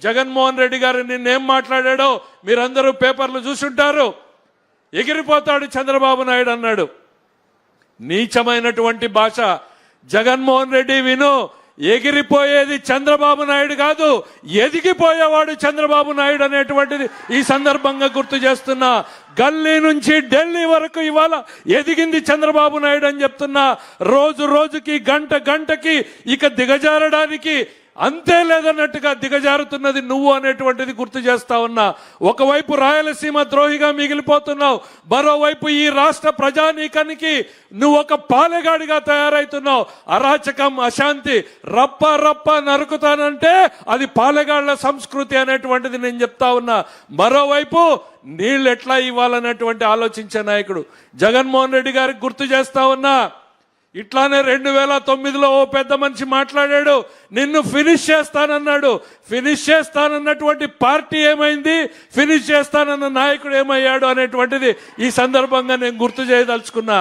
జగన్మోహన్ రెడ్డి గారు నిన్నేం మాట్లాడాడో మీరందరూ పేపర్లు చూసుంటారు. ఎగిరిపోతాడు చంద్రబాబు నాయుడు అన్నాడు. నీచమైనటువంటి భాష. జగన్మోహన్ రెడ్డి విను, ఎగిరిపోయేది చంద్రబాబు నాయుడు కాదు, ఎదిగిపోయేవాడు చంద్రబాబు నాయుడు అనేటువంటిది ఈ సందర్భంగా గుర్తు చేస్తున్నా. గల్లీ నుంచి ఢిల్లీ వరకు ఇవాళ ఎదిగింది చంద్రబాబు నాయుడు అని చెప్తున్నా. రోజు రోజుకి గంట గంటకి ఇక దిగజారడానికి అంతే లేదన్నట్టుగా దిగజారుతున్నది నువ్వు అనేటువంటిది గుర్తు చేస్తా ఉన్నా. ఒకవైపు రాయలసీమ ద్రోహిగా మిగిలిపోతున్నావు, మరోవైపు ఈ రాష్ట్ర ప్రజానీకానికి నువ్వు ఒక పాలెగాడిగా తయారైతున్నావు. అరాచకం, అశాంతి, రప్ప రప్ప నరుకుతానంటే అది పాలెగాళ్ల సంస్కృతి అనేటువంటిది నేను చెప్తా ఉన్నా. మరోవైపు నీళ్ళు ఎట్లా ఇవ్వాలనేటువంటి ఆలోచించే నాయకుడు జగన్మోహన్ రెడ్డి గారికి గుర్తు చేస్తా ఉన్నా. ఇట్లానే 2009లో ఓ పెద్ద మనిషి మాట్లాడాడు, నిన్ను ఫినిష్ చేస్తానన్నాడు. ఫినిష్ చేస్తానన్నటువంటి పార్టీ ఏమైంది, ఫినిష్ చేస్తానన్న నాయకుడు ఏమయ్యాడు అనేటువంటిది ఈ సందర్భంగా నేను గుర్తు చేయదలుచుకున్నా.